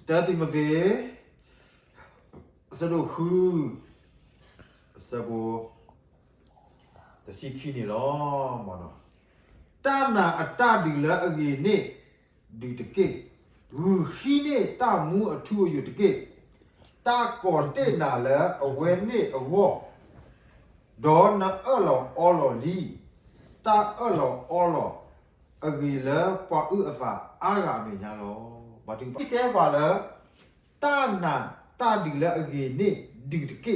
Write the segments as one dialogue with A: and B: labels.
A: Tadi mave sado hu sabo the sikini lo mano tana atadi la agi ne di teke hu hine ta mu atu yu teke ta ko te na la awe ne awo do na olo li ta olo agi la pa u afa aga me nya lo ba ti te ba la ta na ta di la agi ne di teke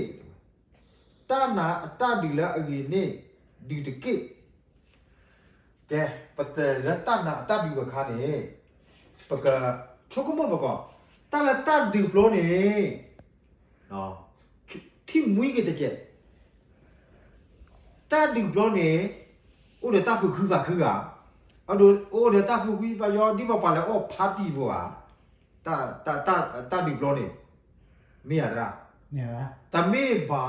A: ta na ta di la agi ne di teke ke pate la ta na ta di ba kha ne pa ka chokomo ba ko ta la ta di plo ne no thi mui ke te che ta di plo ne o de ta fu khu ba khu ga a do o de ta fu wi ba yo di ba pa la o party bo a ta di plo ne me ya da
B: เนี่ยวะ
A: ta me ba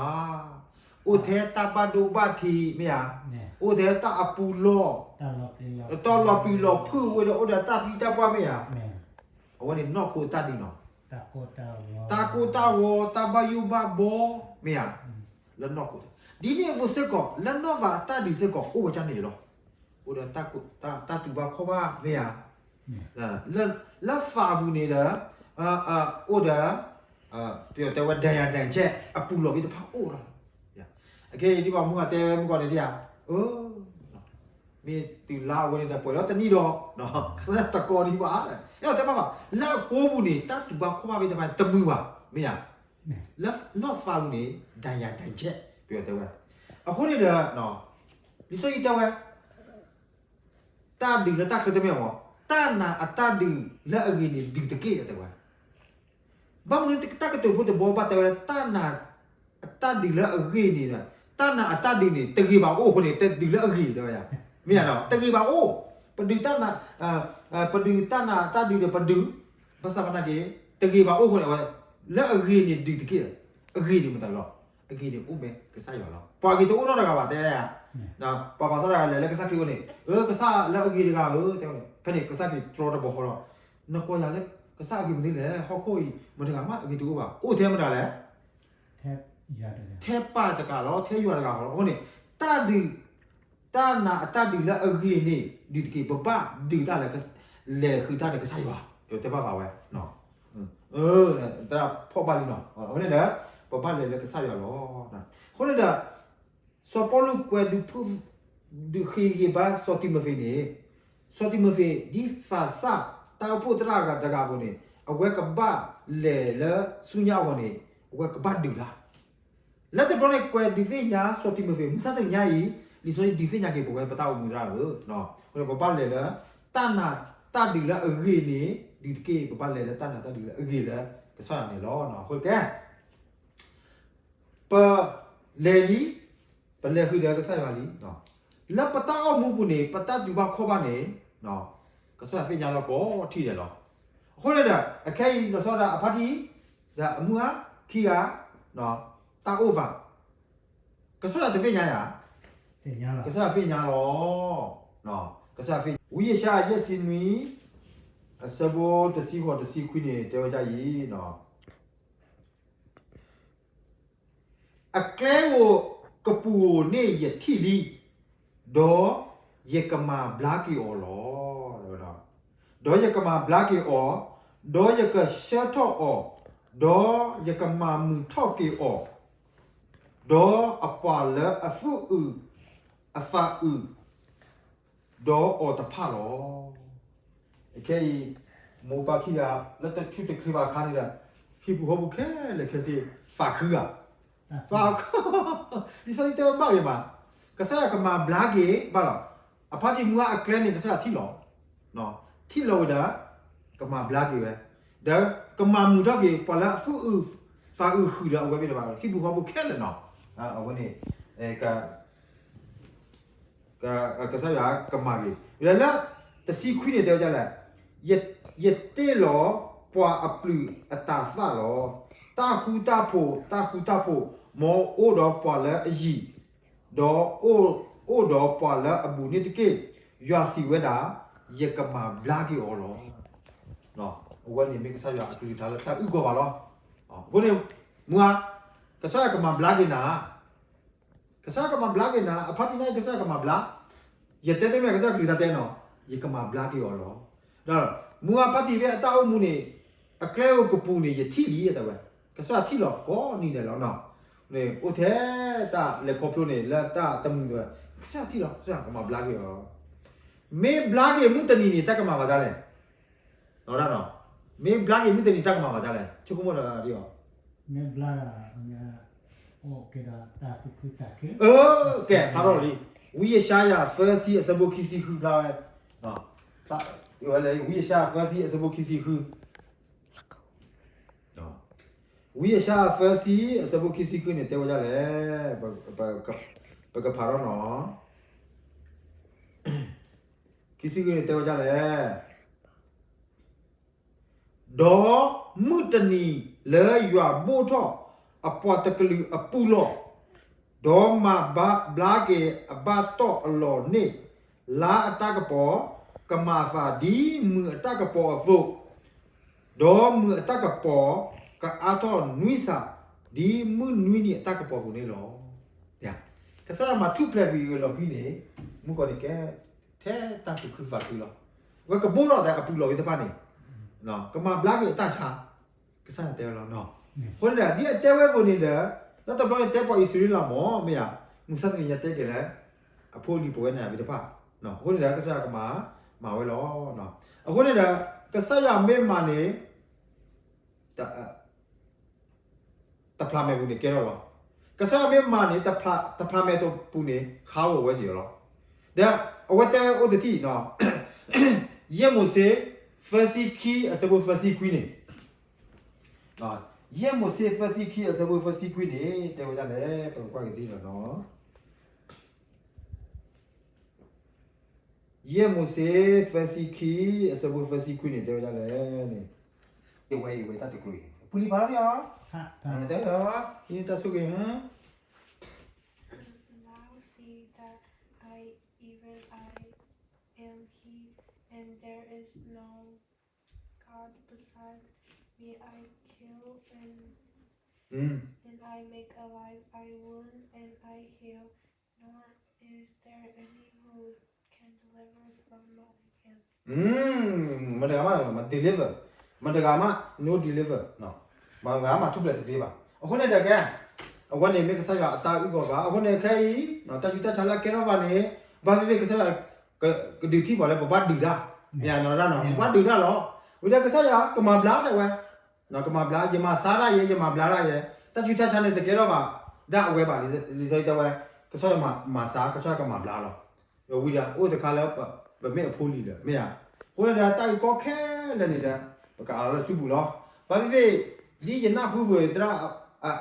A: o the ta ba do ba thi me ya
B: เนี่ย
A: o the ta apu lo
B: ตลอดเลย
A: to lo pi lo phu we o de ta fi ta pa me ya
B: เนี่ย
A: o ni no ko ta di no
B: ตะโกตาวอ
A: ta ko ta wo ta ba yu ba bo me ya le no ko di ni vo se ko le no va ta di se ko o wa cha ni lo o de ta ko ta tu ba kho ba me ya
B: เนี่ย
A: la fa bu ni da o da ပြောတဲ့ဝဒန်ရတန်ချက်အပူလောပြီးတဖာအိုးတာအကေဒီပါမူကတဲမကောနေတရားအိုးမင်းတူလာဝင်တဲ့ပွဲတော့တနည်းတော့နော်ဆက်တကောဒီပါအဲ့တော့တမပါလာကိုဘူးနေတတ်သူပါခေါ်ပါပြီးတပါတမှုပါမင်းရ
B: เนี่ย
A: left not found နေဒန်ရတန်ချက်ပြောတဲ့ဝအခုနေတော့နော်ဒီဆိုရတဲ့ဝတာဒီလက်တက်ခတဲ့မြောတာနာအတဒီလက်အကြီးနေဒီတကေတဲ့ဝဘာလို့တကတူဖို့ဘောပါတဲ့တာနာအတဒီလက်အကြီးနေတာနာအတဒီနေတကေပါအိုခုနေတဲ့ဒီလက်အကြီးတော့ရမင်းရတော့တကေပါအိုပဒူတာနာပဒူတာနာတဒီပဒူဘာသာမနာကေတကေပါအိုခုနေလက်အကြီးနေဒီတကေအကြီးနေမတော်တော့အကြီးနေဥမဲကစားရတော့ပွာကြီးတော့တော့ကပါတဲ့နော်ပါပါစားရလေကစားပြေနေကစားလက်အကြီးကတဲ့ဖက်နေကစားပြေတော်တော့ဘောတော့နကောရလေကစားကြီးမသိလေဟောခိုးမတကမအကြီးတူပါအိုထဲမတာလေ
B: แทบยาเลย
A: ထဲပါတကတော့ထဲရွာတကဟောဟုတ်နေတာဒီတာနာအတဒီလက်အကြီးနေဒီတကေပပဒီတာလေလေခူတာကစားရွာတော့တပါပါဝဲနော်တာဖောက်ပါလိနော်ဟုတ်နေတယ်ပပလေကစားရွာလောဟုတ်နေတာစောပေါ်လူကွယ်ဒူဖူဒူခီဘာစောတိမဖေနေစောတိမဖေဒီဖာစာတာပိုတရာကတကဖို့နေအဝဲကဘလေဆူညာဝင်နေအဝဲကဘဒူလာလက်တပရိုနဲ့ကွယ်ဒီဖေညာစောတိမဖေမစားတဲ့ညာကြီးဒီဆိုဒီဖေညာကေပေါ်ပဲပတောက်မူရလို့နော်ဟိုဘဘလေတာနာတာဒီလာအဂီနေဒီကေဘဘလေတာနာတာဒီလာအဂီလာကစားနေလောနော်ဟုတ်ကဲ့ပလေလီပလေခူတယ်ကစားပါလီနော်လက်ပတောက်မှုပုနေပတတ်ဒီဘခေါ်ပါနေနော်ကစားဖေညာတော့ကောထိတယ်လောဟုတ်လေအခဲကြီးလို့ဆိုတာအဖတ်ကြီးဒါအမှုဟာခီကနော်တာအိုဗာကစားတဲ့ဖေညာရ
B: เสียยาละ
A: ကစားဖေညာလောနော်ကစားဖေဝီရှာရက်စင်မီအစဘောတစီခေါ်တစီခွနေတဲကြကြီးနော်အကလဲကိုကပူနေရထီလီဒေါ်ရကမာဘလာကီအော်လောတော့ဒေါ်ရကမာဘလာကီအော်ဒေါ်ရကရှတ်ထော့အော်ဒေါ်ရကမာမူထော့ကီအော်ဒေါ်အပါလအဖူအဖာဒေါ်အော်တဖာလောโอเคမိုဘာခီယာလက်တချူတခရီဘာခါနေတာခိဘူဟဘူခဲလက်ခစီဖာခူကဖာဒီစတဲ့မရမှာကစားကမှာဘလာဂေဘာလားအဖာဒီမူအကလနေကစားထီလောနော်ထီလောဒါကမှာဘလာဂေပဲဒါကမှာမူတော့ကေပလာဖူဖာခူဒါဝဲပြတယ်ပါခိဘူဟဘူခဲလေနော်အဝနေကစားရကမှာကေလာတစီခွိနေတယ်ကြလားရတဲ့လောပွာအပလူအတာဖာလောတာဟူတာဖို့မောအိုတော့ပွာလဲအကြီးဒေါ်အိုတော့ပွာလဲအဘူနေတကေရွာစီဝဲတာရကမှာဘလာကီအော်လောနော် วันนี้มีกษัตริย์อักฤษฐานแล้วถ้าอึกว่าล้อคนนี้มัวกษัตริย์ก็มาบลักกินนะกษัตริย์ก็มาบลักกินนะอภัทตินายกษัตริย์ก็มาบลักอย่าเต้นไม่กษัตริย์กฤษฐานเต้นเนาะยิ่งก็มาบลักกี่วันล้อแล้วมัวปฏิเวทตาอุมุนี่อักเลวกุปูนี่ยิ่งที่ลีแต่ว่ากษัตริย์ที่หลอกก็นี่แหละล้อเนาะเนี่ยโอเคตาเล็กพอพลุนี่แล้วตาตมึงด้วยกษัตริย์ที่หลอกกษัตริย์ก็มาบลักกี่วันไม่บลักกี่มุตตินี่ตาก็มาว่าจะเลยเนาะไม่บลักกี่มุตตินี่ตาก็มาว่าจะเลยชุกมุระดีอ๋อ
B: မေဘလာညာโอเคတာတာခုစကေ
A: ကဲဖာတော့လေဝီရရှာရဖာစီအစဘိုခီစီခူလာနော်တာဒီဝလေဝီရရှာဖာစီအစဘိုခီစီခူနော်ဝီရရှာဖာစီအစဘိုခီစီခူနဲ့တဲဝကြလေဘကဖာတော့နော်ခီစီခူနဲ့တဲဝကြလေဒေါ်မုတနီလေရွာဘို့တော့အပွားတကလူအပူလောဒေါ်မဘလာကေအဘတော့အလောနေလာအတကပေါ်ကမာစာဒီมือအတကပေါ်အဖို့ဒေါ်มือအတကပေါ်ကအာတော့နွိစာဒီมือနွိနေအတကပေါ်ဖို့နေလောဗျာကစားမှာထုပလက်ပြီးလောကြီးနေမှုကောဒီကဲထဲတတ်ခုဖာကူလောဝကဘိုးတော့တဲ့အပူလောဒီတပါနေနော်ကမာဘလာကေအတချာကစားတယ်လောနော်คนเดียวนี่เต้เว้บนี่เด้อแล้วตบลอยเต้ปออิสราเอลหมอไม่อ่ะมึงสักนี่จะเต้กันแล้วอ่ะพวกนี้ป่วยเนี่ยไปตะป่ะเนาะคนเดียวก็ซะก็มาไว้ล้อเนาะอ่ะคนเดียวก็ซะยาเมมานี่ตะพลาเมบุนี่แกรอล้อก็ซะเมมานี่ตะพลาเมตัวปุนี่ข้าวไว้สิล้อเด้อเอาไว้เต้โอตที่เนาะเยี่ยมโมเสฟาซิคีอะซะบ่ฟาซิควีนี่เนาะเยี่ยมโมเสฟาซิคีอะซะบ่ฟาซิควีนี่แต่ว่าจะแล้วเปิดกว่ากันสิเนาะเยี่ยมโมเสฟาซิคีอะซะบ่ฟาซิควีนี่แต่ว่าจะแล้วนี่เว้ยตาติกลุยปุลิบาเนี่ย
B: ဟာဟာ
A: แต่เหรอนี่ตาสุกฮะ
C: Now see that even I am He, and there is no God besides me. I kill and I make alive. I wound and I heal. Nor is there any who can deliver from my hand.
A: มันเดี๋ยวมา deliver มันเดี๋ยวมา no deliver เนาะมาทุบเลยทีป่ะเอาคนเนี่ยเดี๋ยวแกเอาวันนี้ไม่ก็ใช่ว่าตาอีกว่าเอาคนเนี่ยแค่อีเนาะตาอยู่ตาชาลาแกเนาะวันนี้บ้านพี่ก็ใช่ว่าก็ดีที่บอกเลยบอกบ้านดื้อด่าเนี่ยเนาะด้านเนาะบ้านดื้อด่าเหรอวันนี้ก็ใช่ว่าก็มาบล้าเลยเว้ยเนาะก็มาบล้าจะมาสาระเยอะมาบล้าอะไรตาอยู่ตาชาเนี่ยแต่แกเนาะว่าด่าเอาไว้ป่ะลิซอยตัวเว้ยก็ใช่ว่ามาสาก็ใช่ก็มาบล้าเหรอเดี๋ยววิลาโอ้แต่คาแล้วแบบไม่พูดเลยไม่อ่ะคนเนี่ยตาอีกก็แค่เลยนี่เด้อประกาศแล้วสู้บุหรอบ้านพี่ဒီရနာခုဝေတရာ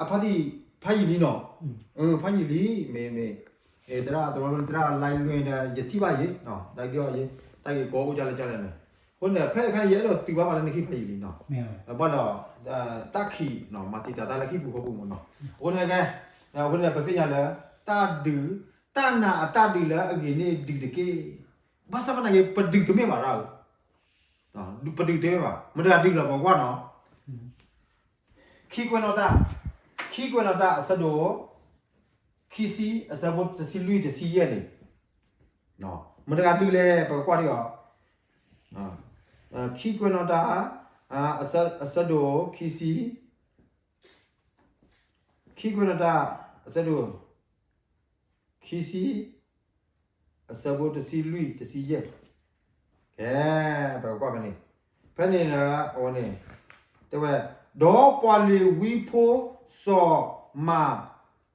A: အဖတ်ဒီဖိုင်လီနော်ဖိုင်လီမေတရာတော်တရာလိုင်းလွင်တဲ့ယတိပါရေနော်တိုက်ပြောရေတိုက်ကိုကိုကြလဲနေခုနဲ့ဖဲခါရဲတော့တီပါပါလည်းနခိဖိုင်လီနော်
B: မေဝ
A: ဘာတော့တက်ခီနော်မတိတာတလခိဘူးဟုတ်ဘူးနော်ခုနဲ့ကခုနဲ့ပစိညာလဲတာဒူတနာအတဒီလဲအကြီးနေဒီတကေဘာစမနာရေပဒီတမေမာရာနော်ပဒီတဲပါမတဒီလာပေါ့ကွာနော်ขี้กวนอตาสะโดขี้ซีอะซะบ่ตะซิลุยตะซิเยนี่เนาะมันตะดื้อแลปะกว่าดิอ๋อขี้กวนอตาอะซะโดขี้ซีขี้กวนอตาอะซะโดขี้ซีอะซะบ่ตะซิลุยตะซิเยแกปะกว่าบัดนี้เพิ่นนี่นะโอ้นี่แต่ว่าดอปวลีวีโพซอมา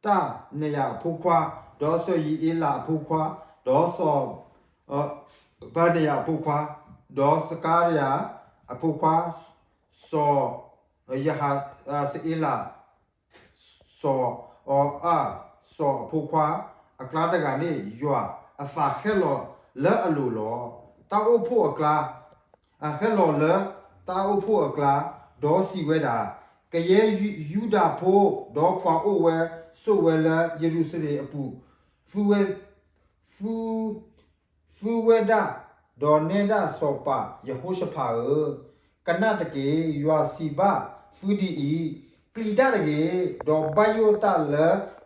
A: ตาเนียผู้ควาดอซอยีอีลาผู้ควาดอซอบาเนียผู้ควาดอสการยาผู้ควาซอยะหาสอีลาซอซอผู้ควาอักลาตะกานี่ยัวอะฟาเฮโลเลอลูโลตาโอผู้อักลาอะเฮโลเลตาโอผู้อักลาดอสีเวดากะเยยูดาโพดอควาโอเวโซเวลเยรูซาเล็มอปูฟูเวดาดอเนดาโซปาเยโฮชพาเอก ကနတကေယွာစီဘာဖူဒီအီကလီတာတကေဒေါ်ဘိုင်ယိုတာလ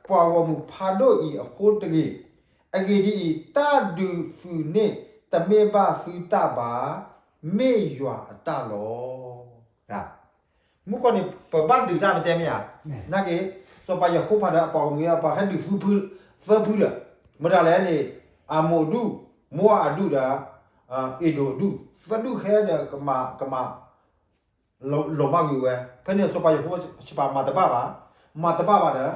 A: ပွာဝမှုဖာဒိုအီအဖို့တကေအဂေဒီတာဒူဖူနေတမေဘာဖူတာဘာမေယွာအတလောဟာမုကနိပဘတ်ဒီတာမတဲမယာနာကေစောပါယခုဖာဒအပေါမီယာပါဟန်ဒီဖူဖူဖူလာမဒါလဲနေအမိုဒူမောအဒူဒါအေဒိုဒူဖဒူခဲတဲ့ကမာလောမယူဝဲဖဲနေစောပါယခုစပါမာတပါပါတဲ့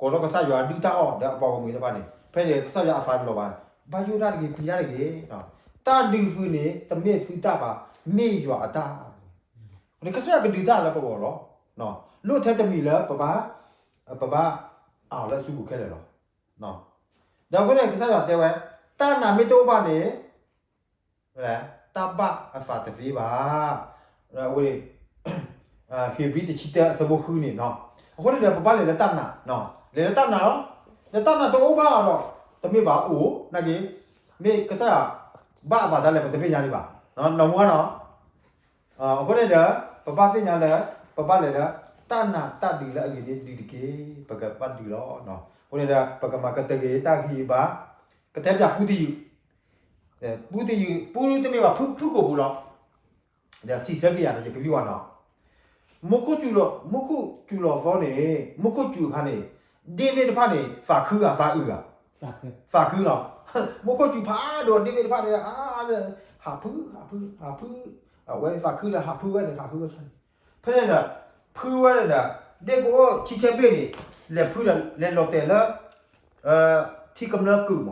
A: ကောလောကဆာယွာဒူတာအော်တဲ့အပေါမီတပါနေဖဲနေဆာယအဖာလောပါဘာယူတာဒီပြရလေနော်တာဒီဖူနေတမေဖူတာပါမေယွာအတာဒီကဆာကဒီတာလာပေါ်လောနော်လို့ထဲတမီလာပပအော်လက်စုခဲလေလောနော်ဒါကိုလည်းကစားရတဲ့ဝဲတာနာမီတိုဘာနေလဲတဘအဖတ်တဗီပါဝေခေဘီတချီတာစဘခုနေနော်အခုလည်းပပလေလက်တနာနော်လေလက်တနာတော့လက်တနာတော့ဘာတော့တမေပါအိုနာကြီးမေကစားဘာသာလည်းတဖေးညာလေးပါနော်နော်မနော်အခုလည်းပပဖေးညာလည်းပပလေလားတနာတဒီလာအရင်ဒီတကေပကပတ်ဒီလောနော်ဟိုနေတာပကမကတကေတာခီပါကတဲ့ပြပူတီပူလူတမေပါဖုကိုဘူးလောဒါစီစက်ကြီးရတယ်ကြပြဝါနော်မခုကျူလောဖောနေမခုကျူခါနေဒေးဗစ်ဖာနေဖာခူကဖာဥက
B: စာ
A: ဖာခူနော်မခုကျူဖာတော့ဒေးဗစ်ဖာနေဟာဖူဝဲဖာခူလာဟာဖူဝဲဟာဖူဝဲဖဲနေတာဖူဝဲနေတာဒီကိုချီချက်ပေးနေလေဖူလေလော်တယ်လာတီကမနာကူမ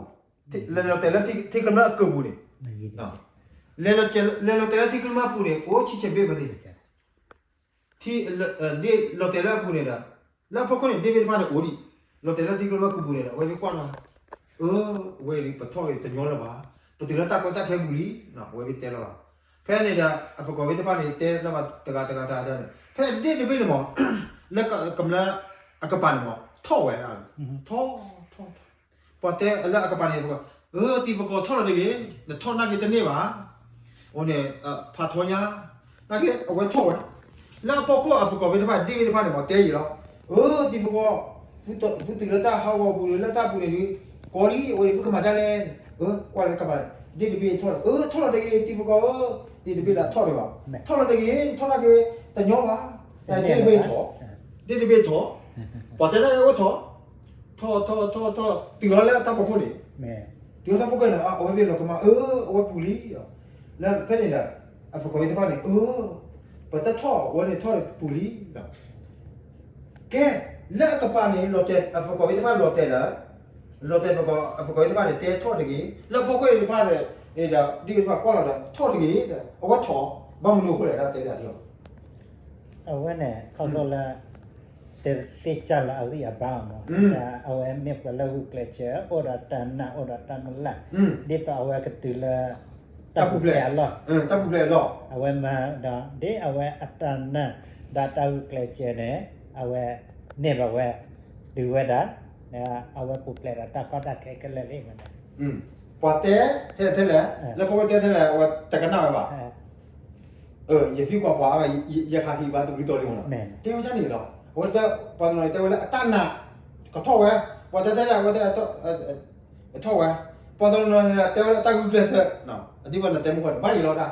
A: လေလော်တယ်လာတီကမနာကူဘူးနေနော်လေလော်တယ်လာတီကမနာပူနေကိုချီချက်ပေးမနေတီဒီလော်တယ်လာပူနေတာလာဖခုနေဒေးဗစ်ဖာနေအိုဒီလော်တယ်လာတီကမနာကူဘူးနေတာဝဲကွာနော်ဝဲလီပထော်ရတညောလာပါပတိရတာကောတာခဲဘူးလီနော်ဝဲဘီတဲလာပါဖဲနေတာအဖကောဝဲတဖာနေတဲလာပါတကာတဲ့ဖဲဒီဒီဘယ်မောလက်ကမလာအကပန်မောထောဝဲလားထောပတ်တဲအလာအကပန်ရေကောတီဖကောထောရလေနထောနာကေတနေပါဟိုနေဖာထောညာနာကေအဝဲထောဝဲလာပေါကောအဖကောဝဲတဖာဒီဝဲတဖာနေမောတဲရီလောတီဖကောဖူတီလတာဟာဝဘူးလတာဘူးနေကိုရီဝဲဖကမကြလဲကွာလေကပါဒီဒီဘေထောထောရတဲ့တီဖကောဒီဒီဘေလာထောရပါထောရတဲ့ထောရကေတညောပါဒီဒီဘေထောပတ်တယ်ရောထောတီရောလဲတာပဖို့လေတီရောတာပဖို့ကလည်းအဝဲပြေတော့ကမအဝဲပူလီလာဖဲနေလားအဖကောဝဲတပါနေပတ်တယ်ထောဝဲနေထောပူလီကဲလက်ကပါနေလော်တယ်အဖကောဝဲတပါလော်တယ်လားလော်တယ်ဖကောအဖကောဝဲတပါနေတဲထောတကြီးလောက်ဖို့ခွေပါလေအေးဒါဒီကကောလာတော့ထောတကြီးအဝဲထောဘာမလို့ခွေလာတဲတာဒီ
B: အဝဲနဲ့ခေါ်တော့လာတဲ့စိတ်ချလာအရိယာဘာမအဝဲမြက်လာဟုကလချာအော်ဒါတန်နာအော်ဒါတန်လာဒီဖာဝဲကတူလာတပ်ပူလေလော
A: တပ်ပူလေလော
B: အဝဲမှာဒါဒီအဝဲအတန်နာဒါတာဟုကလချာနဲ့အဝဲနေဘဝဲဒီဝဲဒါအဝဲပူလေတာတကတာခဲကလေးလေးမနဲ့
A: ပတ်တဲ့ထဲလေလက်ပေါ်တဲ့ထဲလေဝတကနာပါရပြကွာရခါဟီဘာတူရီတော်လေးမလားတဲဝချနေလောဝတ်တော့ပါနော်တဲဝဲအတနာကထောဝဲဝတ်တဲ့ဝတ်တဲ့အထောဝဲပေါ်တော့နော်တဲဝဲတာကူကလစနော်အဒီဘလတဲမခေါ်ဘာရီလောတာ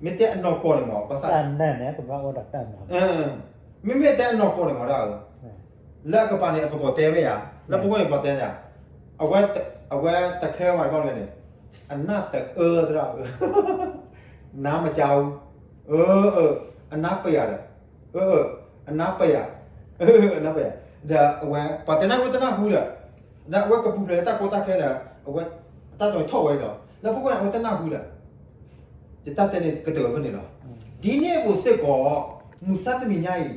A: မတဲအနော်ကောနေမောပါစား
B: တန်နဲ့ကဘာအော်ဒါတန်နော်
A: မတဲအနော်ကောနေမောဒါလက်ကပါနေအဖကောတဲမဲရလက်ပေါ်ကနေပတ်တဲညာအဝဲတခဲဝိုင်ကောင်းနေအနတ်တဲ့တော့နားမကြောက်အနာပရတယ်အနာပရဒါအဝဲပတ်တဲ့နာဝတနာဟူလာဒါအဝဲကပူလေတာကိုတာခဲလာအဝဲတာတော့ထောက်ဝဲတော့နောက်ဖကအဝဲတနာဟူလာဒီတတဲ့ကတော့ဘယ်နေလားဒီနေ့ကိုစစ်ကောမူစတ်မီညာီ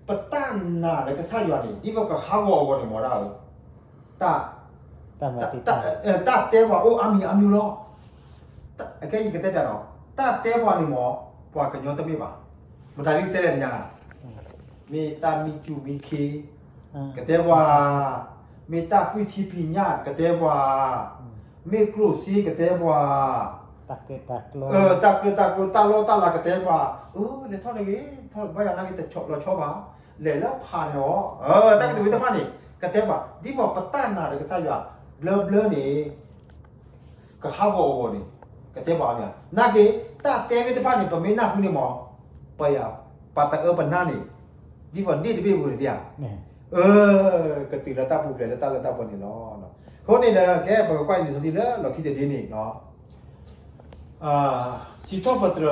A: ပတန်နာလည်းကစားရနေဒီဘကခါဝေါ်နေမော်တာ
B: တာမတိတာ
A: တဲပါအိုအမီလောအကဲကြီးကတဲ့တော့တာတဲပါနေမောပွားကညောတမေပါမဒါလေးတဲတဲ့ညာမေတာမီကျူမီခေကတဲ့ပွားမေတာဖီတီပီညာကတဲ့ပွားမေကလိုစီကတဲ့ပွား
B: တာ ตักเกตักโล
A: ตักตาโลตาลากระเตว่าเนี่ยเท่านี้เท่าบ่อยนักแต่ชอบเราชอบอ่ะเลยแล้วผ่านเนาะตักดูวิธีผ่านนี่กระเตว่าดีว่าปะตานาเลยก็ใส่ว่าเลิฟนี่ก็ข้าวโอ้นี่กระเตว่าเนี่ยนักเกตาเตวิธีผ่านนี่ปะไม่นักคุณนี่หมอไปอ่ะปะตะปะนานี่ดีว่าดีที่ไปบุญเดีย
B: เนี่ย
A: กติละตาปุเลยละตาละตาปนนี่เนาะคนนี่นะแกบ่ก็อยู่สติละเราคิดดีนี่เนาะစီတော့ပတရ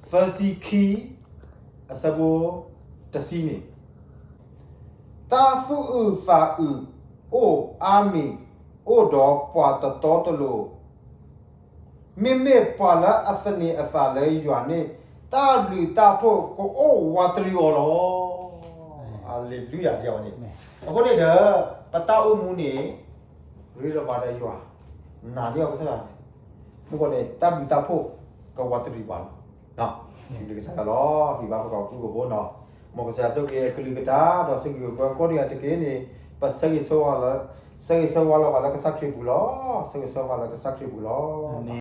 A: ဖာစီခီအစဘောတစီနီတာဖူအူဖာအူအိုအာမီအိုဒေါ်ပွာတတော်တလို့မိမေပွာလာအဖနီအဖာလေယွာနေတာဘလီတာဖို့ကိုအိုဝါတရီယောလောဟာလေလုယာပြောင်းနေအခုနေတော့ပတာအုံမူနေရီရပါတဲ့ယွာနာပြောက်ကစားဘုကောနေတဘလီတာဖို့ก็วัตถุดิบเนาะที่นี่ก็สักล้อที่ว่าเขาพูดกับบ่เนาะมอกจะสุกเอคลิกตาดอสุกอยู่ก็เนี่ยตะเกนี่ปัสสกิโซวาละสกิโซวาละก็สักคลิบุล้อสกิโซวาละก็สักคลิบุล้อ